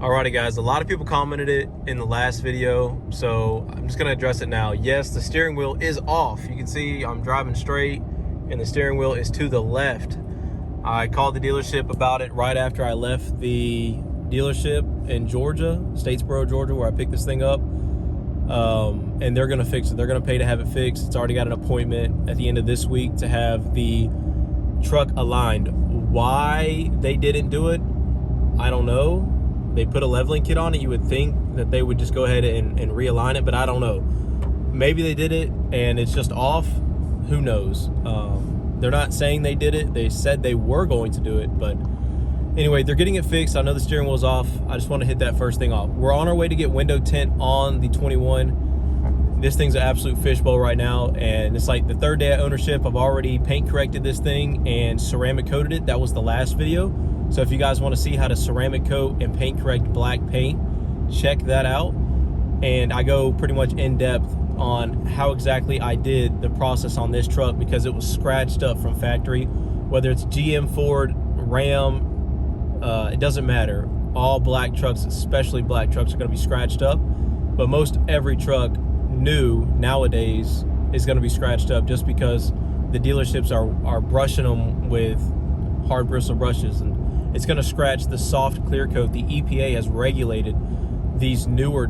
Alrighty guys, a lot of people commented it in the last video, so I'm just gonna address it now. Yes, the steering wheel is off. You can see I'm driving straight and the steering wheel is to the left. I called the dealership about it right after I left the dealership in Georgia, Statesboro, Georgia, where I picked this thing up. And they're gonna fix it. They're gonna pay to have it fixed. It's already got an appointment at the end of this week to have the truck aligned. Why they didn't do it, I don't know. They put a leveling kit on it. You would think that they would just go ahead and realign it, but I don't know. Maybe they did it and it's just off. Who knows? They're not saying they did it. They said they were going to do it, but anyway, they're getting it fixed. I know the steering wheel's off. I just want to hit that first thing off. We're on our way to get window tint on the 21. This thing's an absolute fishbowl right now, and it's like the third day of ownership. I've already paint corrected this thing and ceramic coated it. That was the last video. So if you guys want to see how to ceramic coat and paint correct black paint, check that out. And I go pretty much in depth on how exactly I did the process on this truck because it was scratched up from factory. Whether it's GM, Ford, Ram, it doesn't matter. All black trucks, especially black trucks, are going to be scratched up. But most every truck new nowadays is going to be scratched up just because the dealerships are brushing them with hard bristle brushes, and it's going to scratch the soft clear coat. The EPA has regulated these newer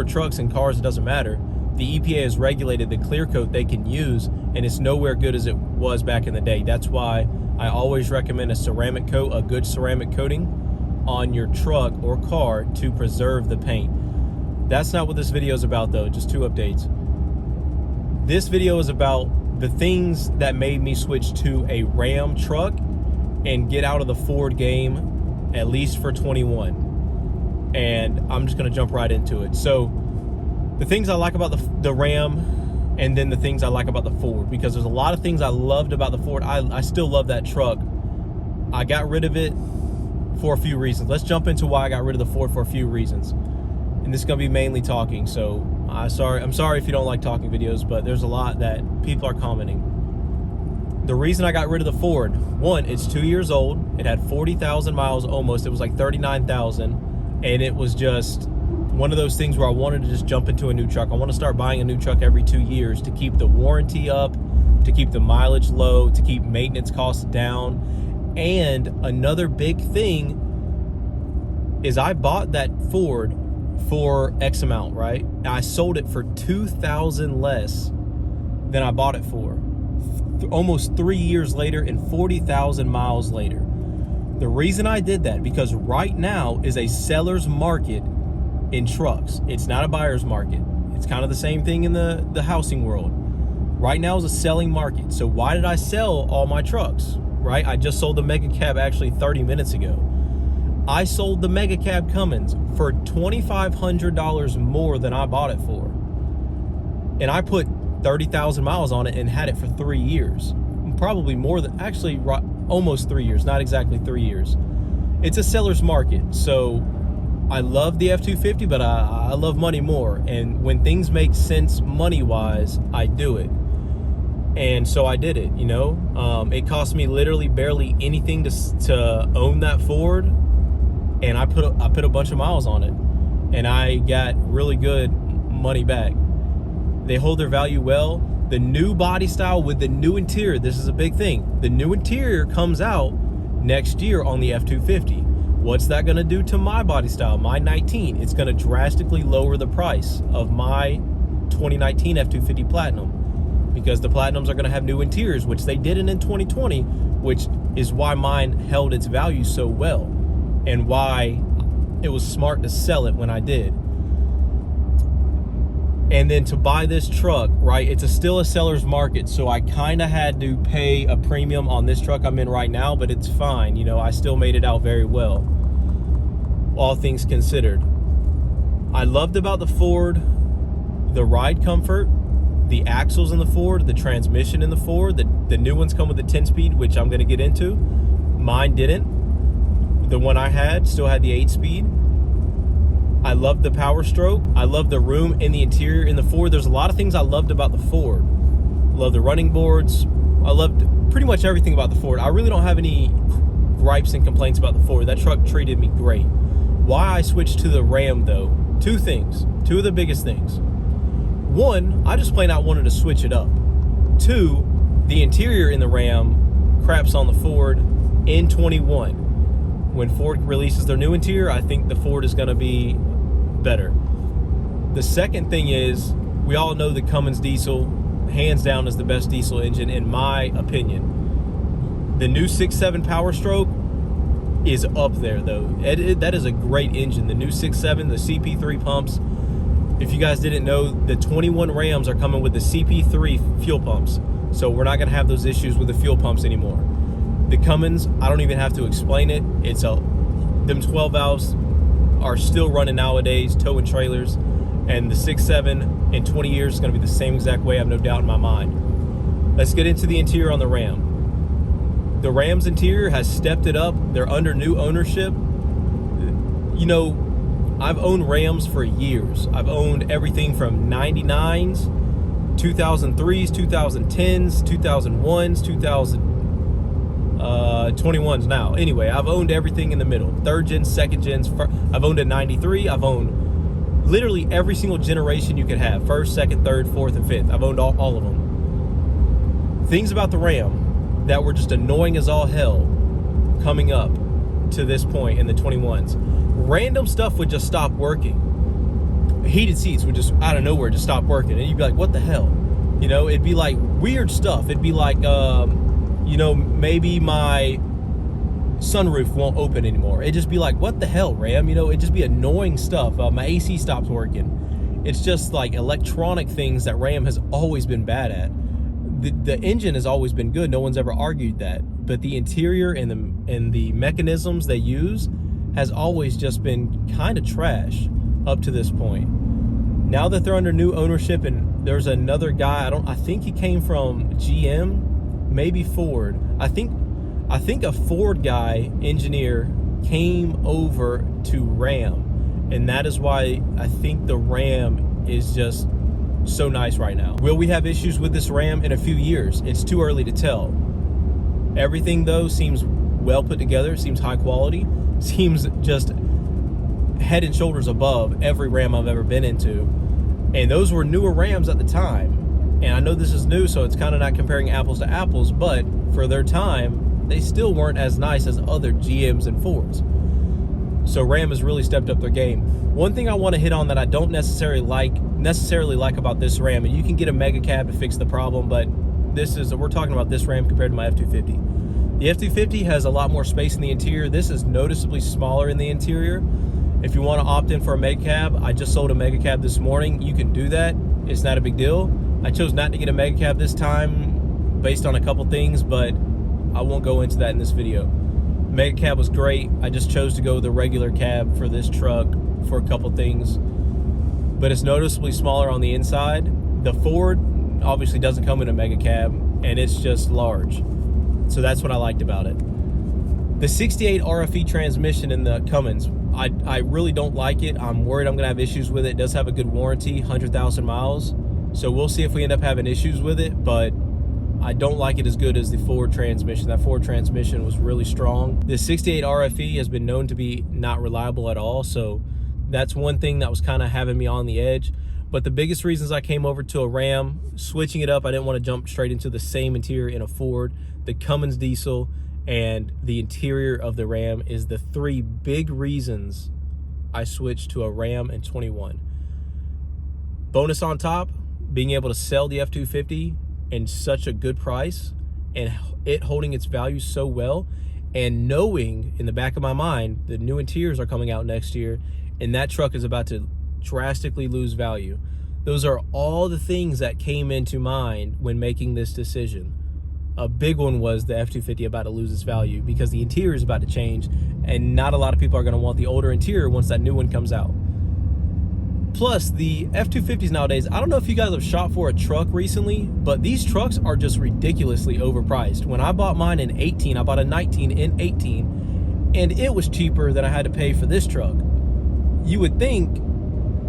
trucks and cars. It doesn't matter. The EPA has regulated the clear coat they can use, and it's nowhere good as it was back in the day. That's why I always recommend a ceramic coat, a good ceramic coating on your truck or car to preserve the paint. That's not what this video is about though, just two updates. This video is about the things that made me switch to a Ram truck and get out of the Ford game, at least for 21. And I'm just gonna jump right into it. So the things I like about the Ram, and then the things I like about the Ford, because there's a lot of things I loved about the Ford. I still love that truck. I got rid of it for a few reasons. Let's jump into why I got rid of the Ford for a few reasons. And this is gonna be mainly talking, so I'm sorry if you don't like talking videos, but there's a lot that people are commenting. The reason I got rid of the Ford, one, it's 2 years old. It had 40,000 miles almost. It was like 39,000. And it was just one of those things where I wanted to just jump into a new truck. I want to start buying a new truck every 2 years to keep the warranty up, to keep the mileage low, to keep maintenance costs down. And another big thing is I bought that Ford for X amount, right? I sold it for 2,000 less than I bought it for. Almost 3 years later and 40,000 miles later. The reason I did that, because right now is a seller's market in trucks. It's not a buyer's market. It's kind of the same thing in the housing world. Right now is a selling market. So why did I sell all my trucks, right? I just sold the Mega Cab actually 30 minutes ago. I sold the Mega Cab Cummins for $2,500 more than I bought it for. And I put 30,000 miles on it and had it for 3 years. Probably more than, actually almost 3 years, not exactly 3 years. It's a seller's market. So I love the F-250, but I love money more. And when things make sense money-wise, I do it. And so I did it, you know. It cost me literally barely anything to own that Ford. And I put a bunch of miles on it. And I got really good money back. They hold their value well. The new body style with the new interior, this is a big thing. The new interior comes out next year on the F-250. What's that gonna do to my body style, my 19? It's gonna drastically lower the price of my 2019 F-250 Platinum, because the Platinums are gonna have new interiors, which they didn't in 2020, which is why mine held its value so well, and why it was smart to sell it when I did. And then to buy this truck, right, it's still a seller's market, so I kind of had to pay a premium on this truck I'm in right now, but it's fine. You know, I still made it out very well, all things considered. I loved about the Ford the ride comfort, the axles in the Ford, the transmission in the Ford. The new ones come with a 10-speed, which I'm going to get into. Mine didn't. The one I had still had the 8-speed. I loved the power stroke. I loved the room in the interior in the Ford. There's a lot of things I loved about the Ford. I love the running boards. I loved pretty much everything about the Ford. I really don't have any gripes and complaints about the Ford. That truck treated me great. Why I switched to the Ram though, two of the biggest things. One, I just plain out wanted to switch it up. Two, the interior in the Ram craps on the Ford in 21. When Ford releases their new interior, I think the Ford is going to be better. The second thing is, we all know the Cummins diesel, hands down, is the best diesel engine in my opinion. The new 6.7 Power Stroke is up there though. That is a great engine. The new 6.7, the CP3 pumps. If you guys didn't know, the 21 Rams are coming with the CP3 fuel pumps. So we're not going to have those issues with the fuel pumps anymore. The Cummins, I don't even have to explain it. Them 12 valves are still running nowadays, towing trailers. And the 6.7 in 20 years is going to be the same exact way, I have no doubt in my mind. Let's get into the interior on the Ram. The Ram's interior has stepped it up. They're under new ownership. You know, I've owned Rams for years. I've owned everything from 99s, 2003s, 2010s, 2001s, 2021s now. Anyway, I've owned everything in the middle. Third gens, second gens. I've owned a 93. I've owned literally every single generation you could have. First, second, third, fourth, and fifth. I've owned all of them. Things about the Ram that were just annoying as all hell coming up to this point in the 21s. Random stuff would just stop working. Heated seats would just out of nowhere just stop working, and you'd be like, what the hell? You know, it'd be like weird stuff. It'd be like, you know, maybe my sunroof won't open anymore. It'd just be like, what the hell, Ram? You know, it'd just be annoying stuff. My AC stops working. It's just like electronic things that Ram has always been bad at. The engine has always been good. No one's ever argued that. But the interior and the mechanisms they use has always just been kind of trash up to this point. Now that they're under new ownership, and there's another guy, I think he came from GM, maybe Ford. I think a Ford guy, engineer, came over to Ram, and that is why I think the Ram is just so nice right now. Will we have issues with this Ram in a few years? It's too early to tell. Everything though seems well put together, seems high quality, seems just head and shoulders above every Ram I've ever been into. And those were newer Rams at the time. And I know this is new, so it's kind of not comparing apples to apples, but for their time, they still weren't as nice as other GMs and Fords. So Ram has really stepped up their game. One thing I want to hit on that I don't necessarily like about this Ram, and you can get a mega cab to fix the problem, but we're talking about this Ram compared to my F-250. The F-250 has a lot more space in the interior. This is noticeably smaller in the interior. If you want to opt in for a mega cab, I just sold a mega cab this morning. You can do that. It's not a big deal. I chose not to get a mega cab this time based on a couple things, but I won't go into that in this video. Mega cab was great. I just chose to go with a regular cab for this truck for a couple things, but it's noticeably smaller on the inside. The Ford obviously doesn't come in a mega cab, and it's just large. So that's what I liked about it. The 68 RFE transmission in the Cummins, I really don't like it. I'm worried I'm gonna have issues with it. It does have a good warranty, 100,000 miles. So we'll see if we end up having issues with it, but I don't like it as good as the Ford transmission. That Ford transmission was really strong. The 68 RFE has been known to be not reliable at all, so that's one thing that was kind of having me on the edge. But the biggest reasons I came over to a Ram, switching it up, I didn't want to jump straight into the same interior in a Ford. The Cummins diesel and the interior of the Ram is the three big reasons I switched to a Ram in 21. Bonus on top, being able to sell the F-250 in such a good price and it holding its value so well, and knowing in the back of my mind the new interiors are coming out next year and that truck is about to drastically lose value. Those are all the things that came into mind when making this decision. A big one was the F-250 about to lose its value because the interior is about to change, and not a lot of people are going to want the older interior once that new one comes out. Plus, the F-250s nowadays, I don't know if you guys have shot for a truck recently, but these trucks are just ridiculously overpriced. When I bought mine in 18, I bought a 19 in 18, and it was cheaper than I had to pay for this truck. You would think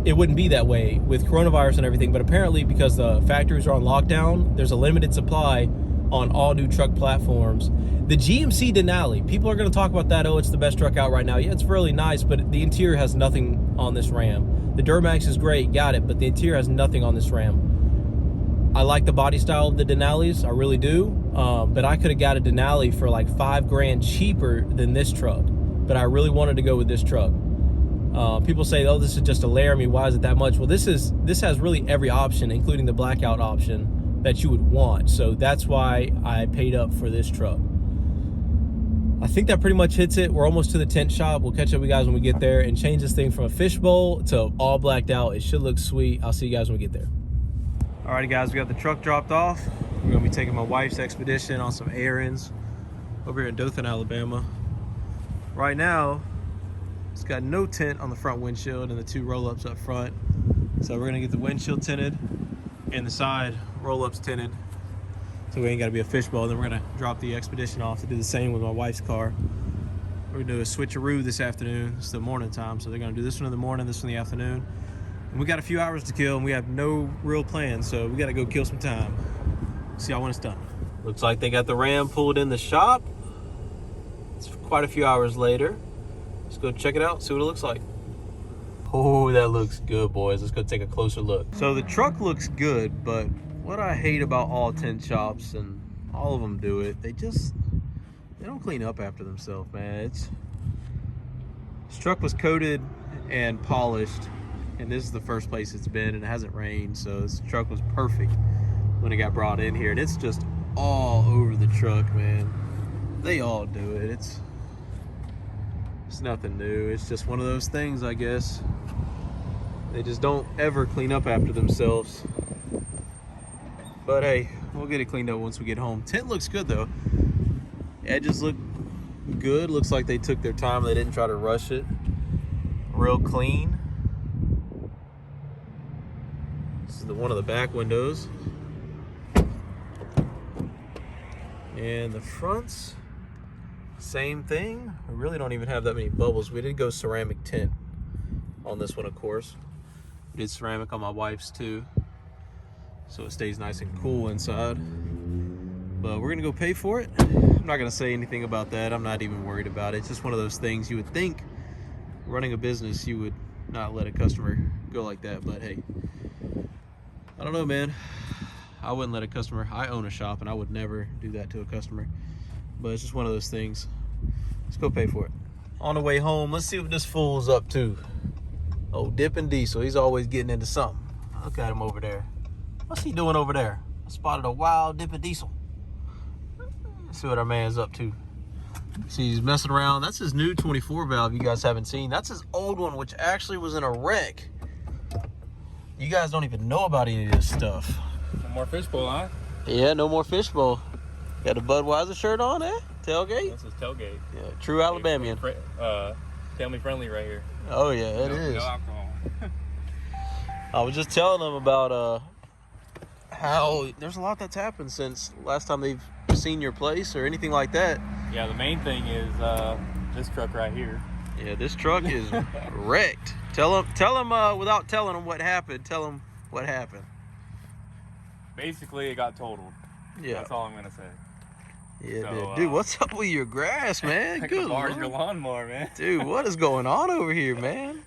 it wouldn't be that way with coronavirus and everything, but apparently because the factories are on lockdown, there's a limited supply. on all new truck platforms. The GMC Denali, people are going to talk about that. Oh, it's the best truck out right now. Yeah, it's really nice, but the interior has nothing on this Ram. The Duramax is great, got it, but the interior has nothing on this Ram. I like the body style of the Denalis, I really do, but I could have got a Denali for like $5,000 cheaper than this truck, but I really wanted to go with this truck. People say, oh, this is just a Laramie, why is it that much? Well, this has really every option, including the blackout option that you would want, so that's why I paid up for this truck. I think that pretty much hits it. We're almost to the tent shop. We'll catch up with you guys when we get there and change this thing from a fishbowl to all blacked out. It should look sweet. I'll see you guys when we get there. Alrighty guys, we got the truck dropped off. We're gonna be taking my wife's expedition on some errands over here in Dothan, Alabama. Right now, it's got no tint on the front windshield and the 2 roll-ups up front. So we're gonna get the windshield tinted and the side roll-ups tinted. So we ain't gotta be a fishbowl. Then we're gonna drop the expedition off to do the same with my wife's car. We're gonna do a switcheroo this afternoon. It's the morning time, so they're gonna do this one in the morning, this one in the afternoon. And we got a few hours to kill and we have no real plan, so we gotta go kill some time. See y'all when it's done. Looks like they got the Ram pulled in the shop. It's quite a few hours later. Let's go check it out, see what it looks like. Oh, that looks good, boys. Let's go take a closer look. So the truck looks good, but what I hate about all tent shops, and all of them do it, they don't clean up after themselves, man. This truck was coated and polished, and this is the first place it's been, and it hasn't rained, so this truck was perfect when it got brought in here, and it's just all over the truck, man. They all do it. It's nothing new. It's just one of those things, I guess. They just don't ever clean up after themselves. But hey, we'll get it cleaned up once we get home. Tint looks good though. Edges look good. Looks like they took their time. They didn't try to rush it. Real clean. This is one of the back windows. And the fronts, same thing. We really don't even have that many bubbles. We did go ceramic tint on this one, of course. We did ceramic on my wife's too, so it stays nice and cool inside. But we're gonna go pay for it. I'm not gonna say anything about that. I'm not even worried about it. It's just one of those things you would think running a business you would not let a customer go like that, but hey, I don't know, man. I wouldn't let a customer, I own a shop and I would never do that to a customer, but it's just one of those things. Let's go pay for it. On the way home, let's see what this fool's up to. Oh, Dippin' Diesel, he's always getting into something. Look at him over there. What's he doing over there? I spotted a wild Dippin' Diesel. Let's see what our man's up to. See, he's messing around. That's his new 24 valve you guys haven't seen. That's his old one, which actually was in a wreck. You guys don't even know about any of this stuff. No more fishbowl, huh? Yeah, no more fishbowl. Got a Budweiser shirt on, eh? Tailgate? This is tailgate. Yeah, true Alabamian. Family friendly right here. Oh yeah, it is. No alcohol. I was just telling them about how there's a lot that's happened since last time they've seen your place or anything like that. Yeah, the main thing is this truck right here. Yeah, this truck is wrecked. Tell them without telling them what happened. Tell them what happened. Basically, it got totaled. Yeah, that's all I'm gonna say. Yeah, so, dude, what's up with your grass, man? I Good borrowed Lord. your lawnmower, man. Dude, what is going on over here, man?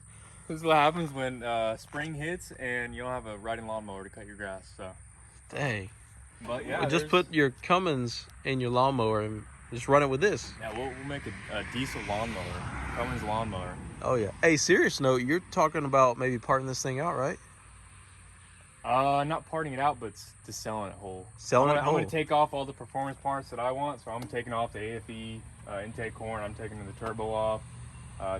This is what happens when spring hits and you don't have a riding lawnmower to cut your grass. So, dang. But yeah, well, just put your Cummins in your lawnmower and just run it with this. Yeah, we'll make a diesel lawnmower, Cummins lawnmower. Oh yeah. Hey, serious note, you're talking about maybe parting this thing out, right? Not parting it out, but just selling it whole. Selling it whole. I'm gonna take off all the performance parts that I want. So I'm taking off the AFE intake horn. I'm taking the turbo off.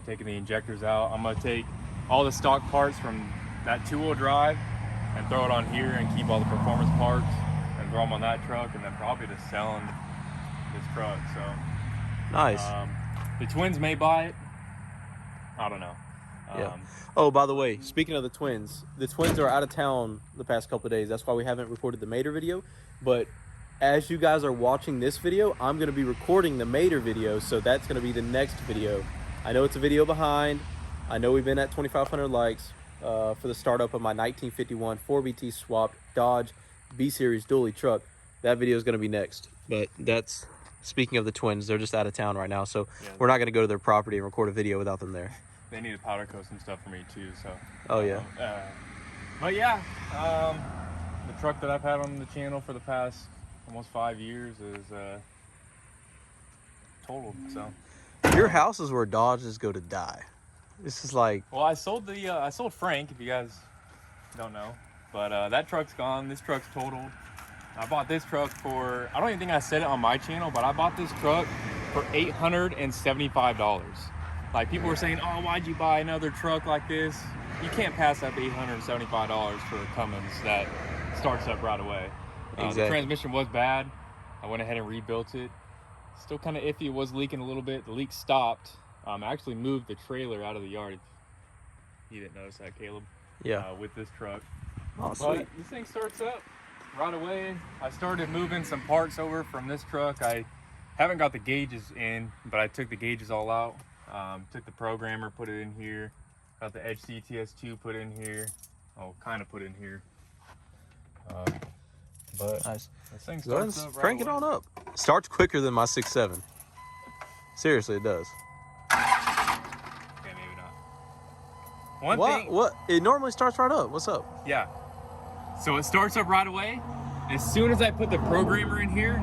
Taking the injectors out. I'm gonna take all the stock parts from that two-wheel drive and throw it on here and keep all the performance parts and throw them on that truck, and then probably just selling this truck. So nice. The twins may buy it. I don't know. Yeah. Oh, by the way, speaking of the twins are out of town the past couple of days. That's why we haven't recorded the Mater video. But as you guys are watching this video, I'm going to be recording the Mater video, so that's going to be the next video. I know it's a video behind. I know we've been at 2,500 likes for the startup of my 1951 4BT swapped Dodge B-Series dually truck. That video is going to be next. But that's, speaking of the twins, they're just out of town right now. So Yeah. we're not going to go to their property and record a video without them there. They need to powder coat some stuff for me too. So. Oh, yeah. But yeah, the truck that I've had on the channel for the past almost 5 years is totaled. So. Your house is where Dodges go to die. This is like... Well, I sold Frank, if you guys don't know. But that truck's gone. This truck's totaled. I bought this truck for, I don't even think I said it on my channel, but I bought this truck for $875. Like, people were saying, oh, why'd you buy another truck like this? You can't pass up $875 for a Cummins that starts up right away. Exactly. The transmission was bad. I went ahead and rebuilt it. Still kind of iffy. It was leaking a little bit. The leak stopped. I actually moved the trailer out of the yard. You didn't notice that, Caleb? Yeah. With this truck. Oh, sweet. But this thing starts up right away. I started moving some parts over from this truck. I haven't got the gauges in, but I took the gauges all out. Took the programmer, put it in here. Got the Edge CTS2 put in here. Oh, kind of put in here. But nice. This thing Go ahead starts and up right crank it away. on up. Starts quicker than my 6.7. Seriously, it does. Okay, maybe not. What? It normally starts right up. What's up? Yeah. So it starts up right away. As soon as I put the programmer in here,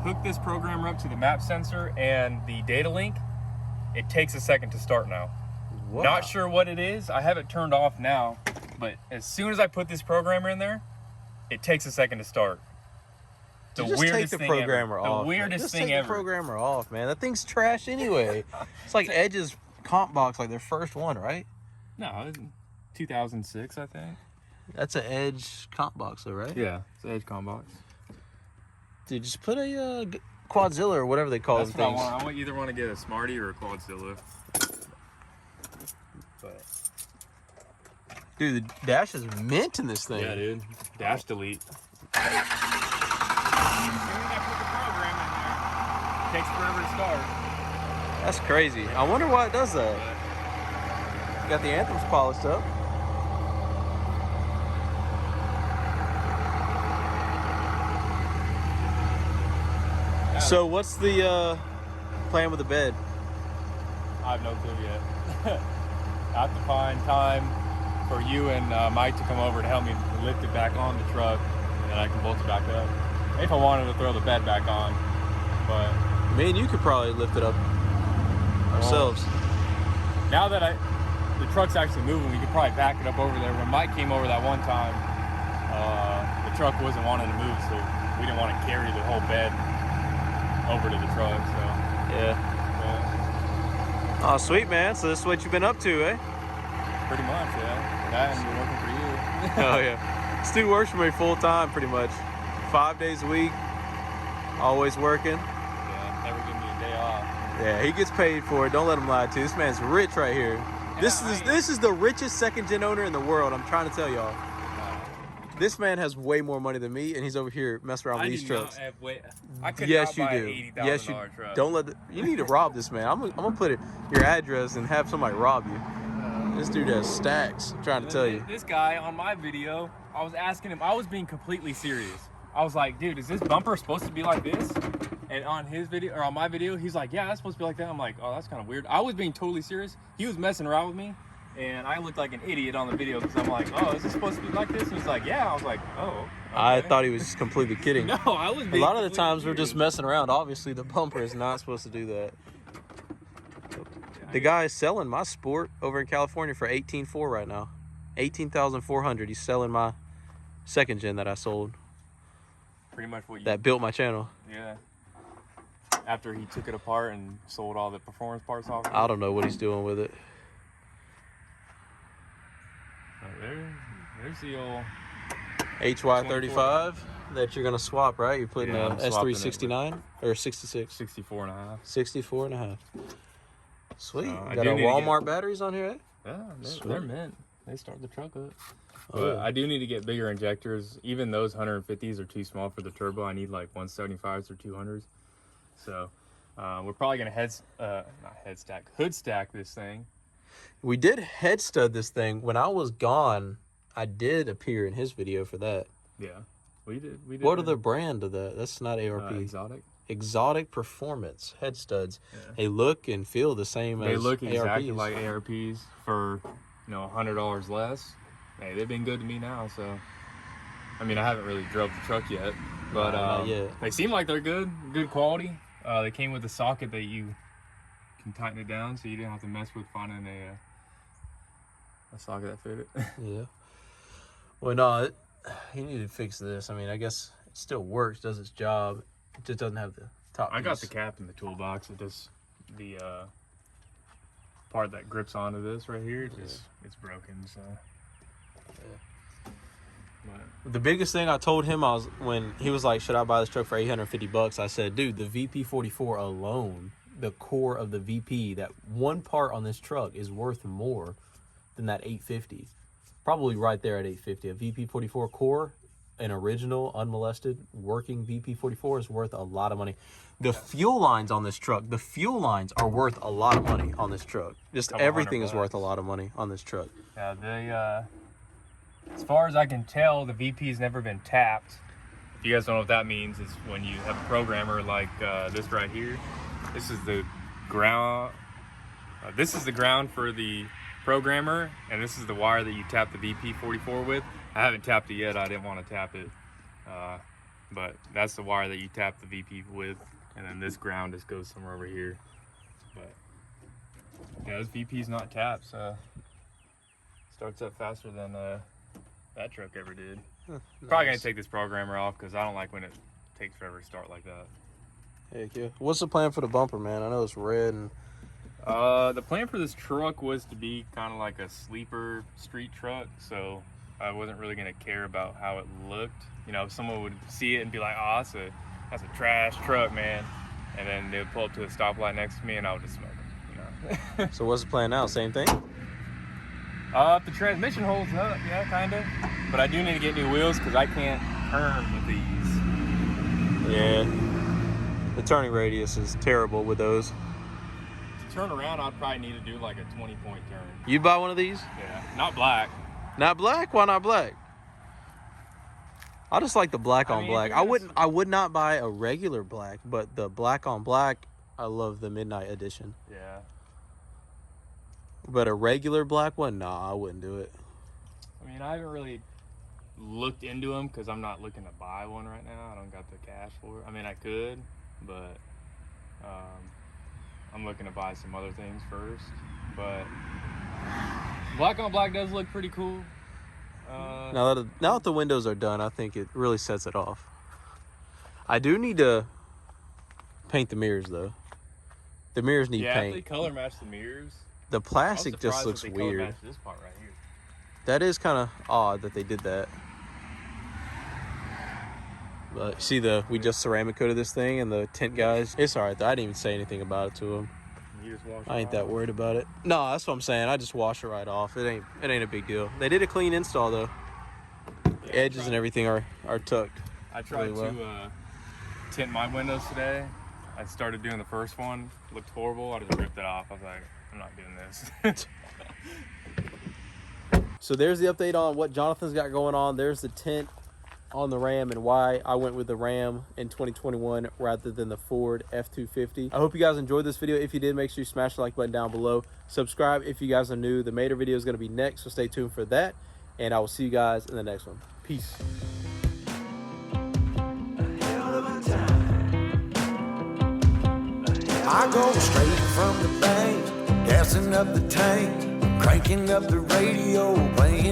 hook this programmer up to the map sensor and the data link, it takes a second to start now. Wow. Not sure what it is. I have it turned off now, but as soon as I put this programmer in there, it takes a second to start. The Just weirdest take the thing programmer ever. off. The weirdest Just thing take ever. the programmer off, man. That thing's trash anyway. It's like Edge's comp box, like their first one, right? No, it's 2006, I think. That's an Edge comp box, though, right? Yeah, it's an Edge combox. Dude, just put a Quadzilla or whatever they call That's them what things. I want. I either want to get a Smarty or a Quadzilla. But Dude, the dash is mint in this thing. yeah, dude. Dash delete. As soon as I put the program in there, it takes forever to start. That's crazy. I wonder why it does that. Got the anthems polished up. So what's the plan with the bed? I have no clue yet. I have to find time for you and Mike to come over to help me lift it back on the truck, and then I can bolt it back up. If I wanted to throw the bed back on, but Me and you could probably lift it up ourselves. now that the truck's actually moving, we could probably back it up over there. When Mike came over that one time, the truck wasn't wanting to move, so we didn't want to carry the whole bed over to the truck. So Yeah. Oh, sweet, man. So this is what you've been up to, eh? pretty much, yeah. That and working for you. Oh, yeah. Stu works for me full time, pretty much. 5 days a week. Always working. Yeah, never give me a day off. Yeah, he gets paid for it. Don't let him lie to you. This man's rich right here. This is the richest second-gen owner in the world. I'm trying to tell y'all. This man has way more money than me, and he's over here messing around with these trucks. I could Yes, not buy you an do. $80,000 Yes, you truck. don't let. You need to rob this man. I'm gonna put your address and have somebody rob you. This dude has stacks. I'm trying to tell you. This guy on my video, I was asking him. I was being completely serious. I was like, dude, is this bumper supposed to be like this? And on his video or on my video, he's like, yeah, that's supposed to be like that. I'm like, oh, that's kind of weird. I was being totally serious. He was messing around with me. And I looked like an idiot on the video because I'm like, oh, is this supposed to be like this? And he's like, yeah. I was like, oh. Okay. I thought he was just completely kidding. No, I was. A lot of the times we're just messing around. Obviously, the bumper is not supposed to do that. The guy is selling my Sport over in California for $18,400 right now. $18,400. He's selling my second gen that I sold. Pretty much what you. That built my channel. Yeah. After he took it apart and sold all the performance parts off. I don't know what he's doing with it. There's the old HY35 that you're gonna swap, right? You're putting Yeah, a I'm swapping S369 or 66? 64 and a half. 64 and a half. Sweet. So, I Got do our need to Walmart batteries on here, eh? Yeah, Sweet. they're mint. They start the truck up. Oh, But yeah. I do need to get bigger injectors. Even those 150s are too small for the turbo. I need like 175s or 200s. So we're probably gonna hood stack this thing. We did head stud this thing. When I was gone, I did appear in his video for that. Yeah. We did. What are the brand of that? That's not ARP. Exotic. Exotic Performance head studs. Yeah. They look and feel the same as They look exactly ARPs. like ARPs for, you know, $100 less. Hey, they've been good to me now, so. I mean, I haven't really drove the truck yet, but not yet. they seem like they're good quality. They came with a socket that you can tighten it down, so you didn't have to mess with finding a socket that fit it. Yeah. Well, no, he needed to fix this. I mean, I guess it still works, does its job. It just doesn't have the top I got piece. the cap in the toolbox. It just the part that grips onto this right here, it's broken. So. Yeah. But The biggest thing I told him when he was like, "Should I buy this truck for $850?" I said, "Dude, the VP44 alone, the core of the VP, that one part on this truck is worth more than that $850. Probably right there at $850. A VP44 core, an original, unmolested, working VP44 is worth a lot of money. The fuel lines on this truck, the fuel lines are worth a lot of money on this truck. Just everything is worth a lot of money on this truck. yeah, they as far as I can tell, the VP's never been tapped. If you guys don't know what that means, it's when you have a programmer like this right here. This is the ground. This is the ground for the programmer, and this is the wire that you tap the VP44 with. I haven't tapped it yet. I didn't want to tap it, but that's the wire that you tap the VP with, and then this ground just goes somewhere over here. But yeah, this VP's not tapped, so starts up faster than that truck ever did. Probably gonna take this programmer off because I don't like when it takes forever to start like that. Heck yeah. What's the plan for the bumper, man? I know it's red and The plan for this truck was to be kind of like a sleeper street truck, so I wasn't really gonna care about how it looked. You know, if someone would see it and be like, "Oh, that's a trash truck, man," and then they would pull up to a stoplight next to me, and I would just smoke it. You know. So what's the plan now? Same thing? If the transmission holds up, yeah, kinda. But I do need to get new wheels because I can't turn with these. Yeah. The turning radius is terrible with those. To turn around, I'd probably need to do like a 20-point turn. You buy one of these? Yeah, not black. Not black? Why not black? I just like the black on black. I would not buy a regular black, but the black on black, I love the midnight edition. Yeah. But a regular black one, nah, I wouldn't do it. I mean, I haven't really looked into them because I'm not looking to buy one right now. I don't got the cash for it. I mean, I could, but I'm looking to buy some other things first. But black on black does look pretty cool. Now that the windows are done, I think it really sets it off. I do need to paint the mirrors, though. The mirrors need paint. Yeah, they color match the mirrors. The plastic just looks weird. Color match this part right here. That is kind of odd that they did that. But see, we just ceramic coated this thing, and the tint guys, it's all right though. I didn't even say anything about it to them. You just wash it I ain't off. that worried about it. No, that's what I'm saying. I just wash it right off. It ain't a big deal. They did a clean install though. Yeah, Edges and everything are tucked. I tried really to tint my windows today. I started doing the first one. It looked horrible. I just ripped it off. I was like, I'm not doing this. So there's the update on what Jonathan's got going on. There's the tint on the Ram and why I went with the Ram in 2021 rather than the Ford F-250. I hope you guys enjoyed this video. If you did, make sure you smash the like button down below. Subscribe if you guys are new. The Mater video is going to be next, so stay tuned for that. And I will see you guys in the next one. Peace. I go straight from the bank, gassing up the tank, cranking up the radio, playing